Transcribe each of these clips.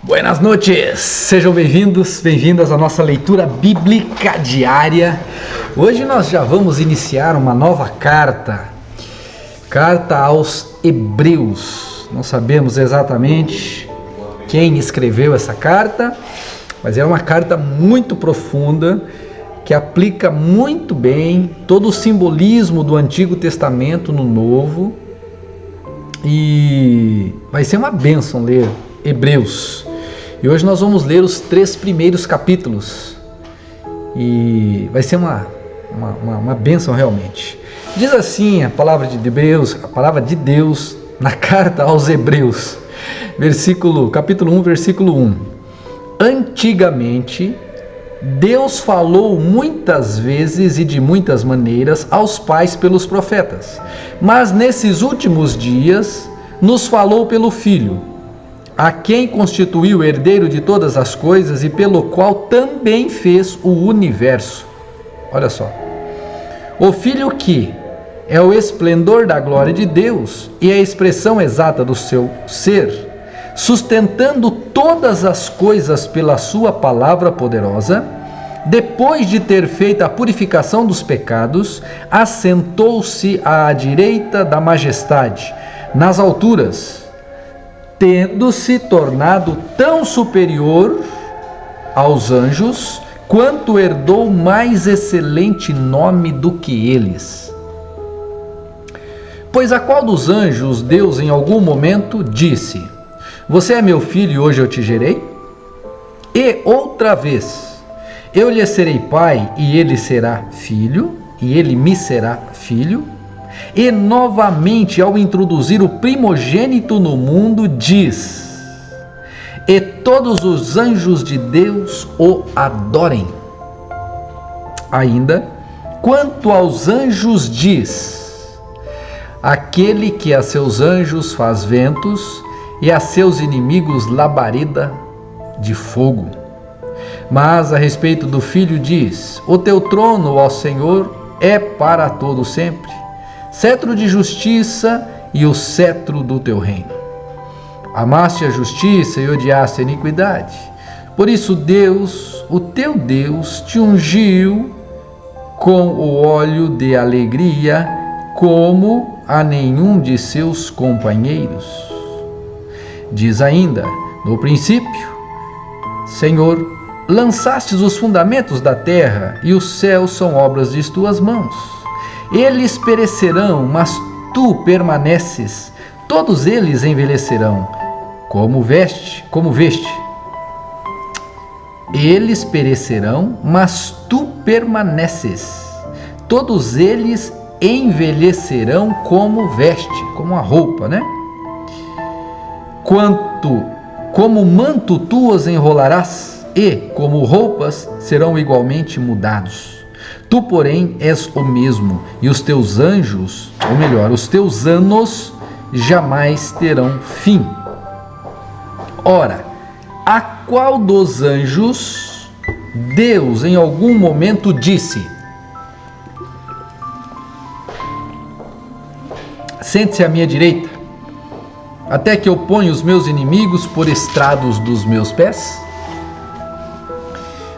Buenas noches, sejam bem-vindos, bem-vindas à nossa leitura bíblica diária. Hoje nós já vamos iniciar uma nova carta aos Hebreus. Não sabemos exatamente quem escreveu essa carta, mas é uma carta muito profunda, que aplica muito bem todo o simbolismo do Antigo Testamento no Novo, e vai ser uma bênção ler Hebreus. E hoje nós vamos ler os 3 primeiros capítulos e vai ser uma bênção realmente. Diz assim a palavra de Deus na carta aos Hebreus, capítulo 1, versículo 1. Antigamente, Deus falou muitas vezes e de muitas maneiras aos pais pelos profetas, mas nesses últimos dias nos falou pelo Filho, a quem constituiu herdeiro de todas as coisas e pelo qual também fez o universo. Olha só. O Filho que é o esplendor da glória de Deus e a expressão exata do seu ser, sustentando todas as coisas pela sua palavra poderosa, depois de ter feito a purificação dos pecados, assentou-se à direita da majestade, nas alturas, tendo se tornado tão superior aos anjos, quanto herdou mais excelente nome do que eles. Pois a qual dos anjos Deus em algum momento disse: Você é meu filho e hoje eu te gerei? E outra vez, eu lhe serei pai e ele será filho, e ele me será filho? E novamente, ao introduzir o primogênito no mundo, diz: E todos os anjos de Deus o adorem. Ainda, quanto aos anjos diz: Aquele que a seus anjos faz ventos e a seus inimigos labareda de fogo. Mas a respeito do Filho diz: O teu trono, ó Senhor, é para todo sempre, cetro de justiça e o cetro do teu reino. Amaste a justiça e odiaste a iniquidade. Por isso Deus, o teu Deus, te ungiu com o óleo de alegria, como a nenhum de seus companheiros. Diz ainda: No princípio, Senhor, lançastes os fundamentos da terra, e os céus são obras de tuas mãos. Eles perecerão, mas tu permaneces. Todos eles envelhecerão, como veste. Eles perecerão, mas tu permaneces. Todos eles envelhecerão como veste, como a roupa, né? Como manto tu os enrolarás, e como roupas serão igualmente mudados. Tu, porém, és o mesmo, e os teus anjos, ou melhor, os teus anos jamais terão fim. Ora, a qual dos anjos Deus em algum momento disse: Sente-se à minha direita, até que eu ponha os meus inimigos por estrados dos meus pés?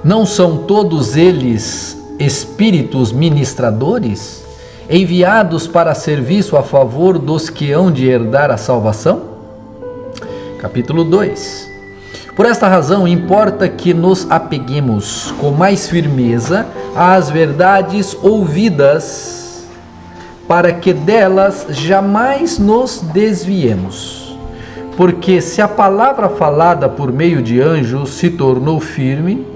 Não são todos eles espíritos ministradores, enviados para serviço a favor dos que hão de herdar a salvação? Capítulo 2. Por esta razão, importa que nos apeguemos com mais firmeza às verdades ouvidas, para que delas jamais nos desviemos. Porque se a palavra falada por meio de anjos se tornou firme,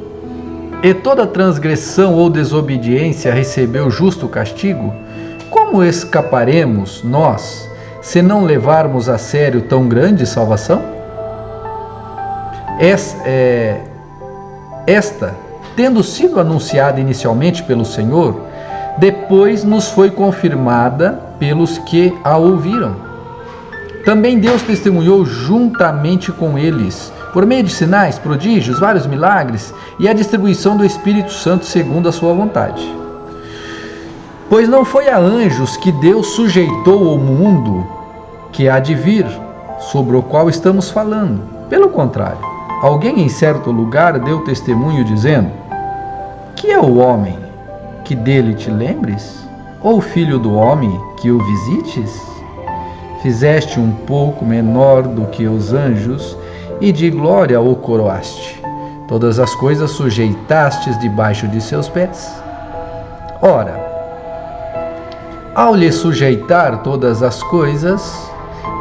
e toda transgressão ou desobediência recebeu justo castigo, como escaparemos nós, se não levarmos a sério tão grande salvação? Esta, tendo sido anunciada inicialmente pelo Senhor, depois nos foi confirmada pelos que a ouviram. Também Deus testemunhou juntamente com eles, por meio de sinais, prodígios, vários milagres e a distribuição do Espírito Santo segundo a sua vontade. Pois não foi a anjos que Deus sujeitou o mundo que há de vir, sobre o qual estamos falando. Pelo contrário, alguém em certo lugar deu testemunho dizendo: que é o homem que dele te lembres? Ou o filho do homem que o visites? Fizeste um pouco menor do que os anjos, e de glória o coroaste. Todas as coisas sujeitastes debaixo de seus pés. Ora, ao lhe sujeitar todas as coisas,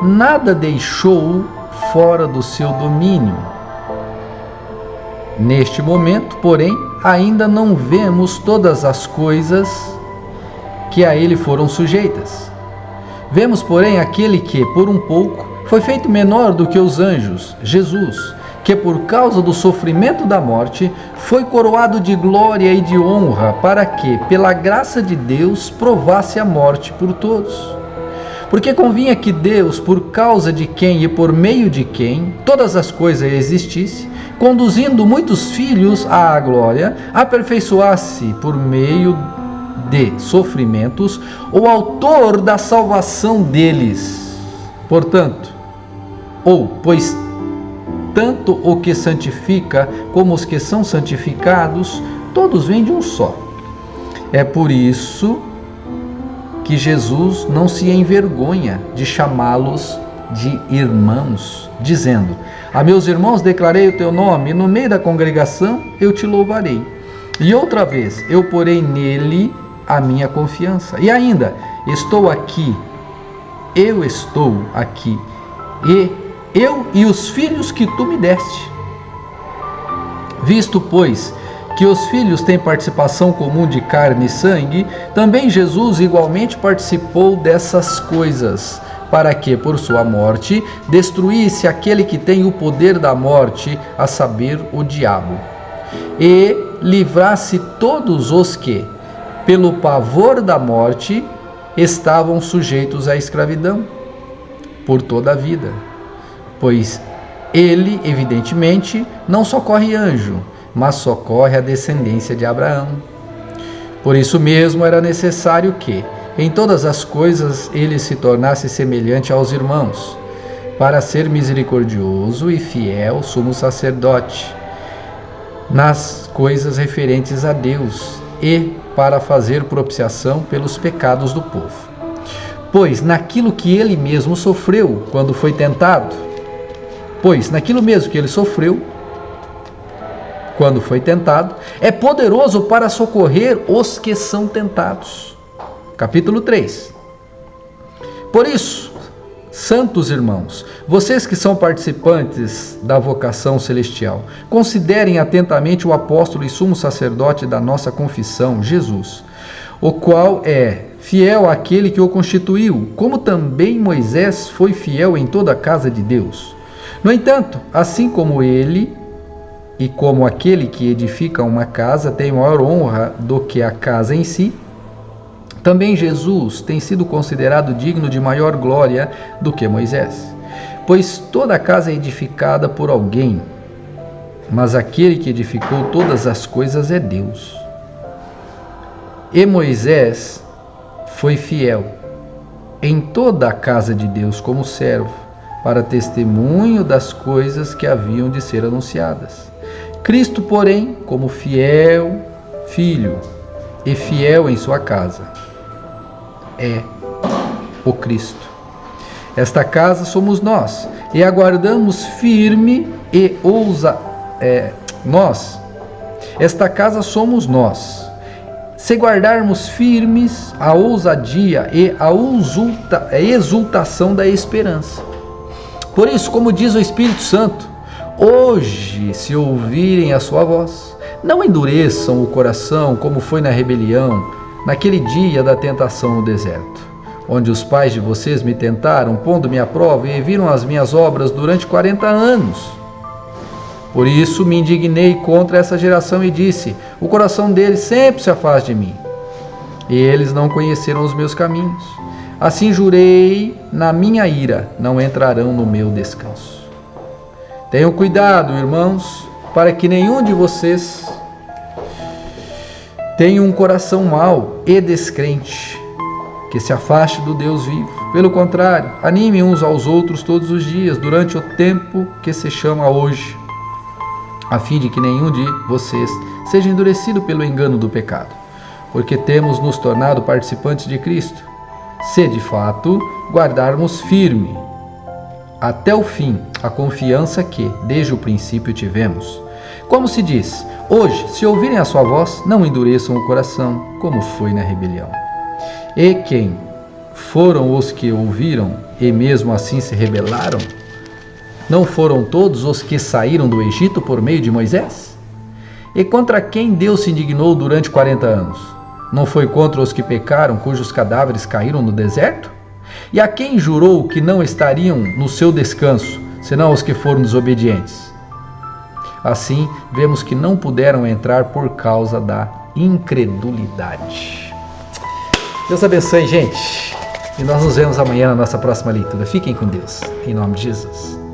nada deixou fora do seu domínio. Neste momento, porém, ainda não vemos todas as coisas que a ele foram sujeitas. Vemos, porém, aquele que, por um pouco, foi feito menor do que os anjos, Jesus, que por causa do sofrimento da morte, foi coroado de glória e de honra, para que, pela graça de Deus, provasse a morte por todos. Porque convinha que Deus, por causa de quem e por meio de quem todas as coisas existissem, conduzindo muitos filhos à glória, aperfeiçoasse por meio de sofrimentos o autor da salvação deles. Portanto, pois tanto o que santifica como os que são santificados, todos vêm de um só. É por isso que Jesus não se envergonha de chamá-los de irmãos, dizendo: a meus irmãos declarei o teu nome, e no meio da congregação eu te louvarei. E outra vez eu porei nele a minha confiança. E ainda, eu estou aqui, e eu e os filhos que tu me deste. Visto, pois, que os filhos têm participação comum de carne e sangue, também Jesus igualmente participou dessas coisas, para que, por sua morte, destruísse aquele que tem o poder da morte, a saber, o diabo, e livrasse todos os que, pelo pavor da morte, estavam sujeitos à escravidão, por toda a vida. Pois ele, evidentemente, não socorre anjo, mas socorre a descendência de Abraão. Por isso mesmo era necessário que, em todas as coisas, ele se tornasse semelhante aos irmãos, para ser misericordioso e fiel sumo sacerdote, nas coisas referentes a Deus, e para fazer propiciação pelos pecados do povo. Pois naquilo que ele mesmo sofreu quando foi tentado, é poderoso para socorrer os que são tentados. Capítulo 3. Por isso, santos irmãos, vocês que são participantes da vocação celestial, considerem atentamente o apóstolo e sumo sacerdote da nossa confissão, Jesus, o qual é fiel àquele que o constituiu, como também Moisés foi fiel em toda a casa de Deus. No entanto, assim como ele e como aquele que edifica uma casa tem maior honra do que a casa em si, também Jesus tem sido considerado digno de maior glória do que Moisés. Pois toda a casa é edificada por alguém, mas aquele que edificou todas as coisas é Deus. E Moisés foi fiel em toda a casa de Deus como servo, para testemunho das coisas que haviam de ser anunciadas. Cristo, porém, como fiel filho e fiel em sua casa, é o Cristo. Esta casa somos nós, e aguardamos firme e Esta casa somos nós, se guardarmos firmes a ousadia e a exultação da esperança. Por isso, como diz o Espírito Santo, hoje, se ouvirem a sua voz, não endureçam o coração como foi na rebelião, naquele dia da tentação no deserto, onde os pais de vocês me tentaram, pondo-me à prova, e viram as minhas obras durante 40 anos. Por isso me indignei contra essa geração e disse: o coração deles sempre se afasta de mim, e eles não conheceram os meus caminhos. Assim jurei na minha ira, não entrarão no meu descanso. Tenham cuidado, irmãos, para que nenhum de vocês tenha um coração mau e descrente, que se afaste do Deus vivo. Pelo contrário, animem uns aos outros todos os dias, durante o tempo que se chama hoje, a fim de que nenhum de vocês seja endurecido pelo engano do pecado, porque temos nos tornado participantes de Cristo, se de fato guardarmos firme até o fim a confiança que desde o princípio tivemos. Como se diz: hoje, se ouvirem a sua voz, não endureçam o coração, como foi na rebelião. E quem foram os que ouviram e mesmo assim se rebelaram? Não foram todos os que saíram do Egito por meio de Moisés? E contra quem Deus se indignou durante 40 anos? Não foi contra os que pecaram, cujos cadáveres caíram no deserto? E a quem jurou que não estariam no seu descanso, senão os que foram desobedientes? Assim, vemos que não puderam entrar por causa da incredulidade. Deus abençoe, gente. E nós nos vemos amanhã na nossa próxima leitura. Fiquem com Deus. Em nome de Jesus.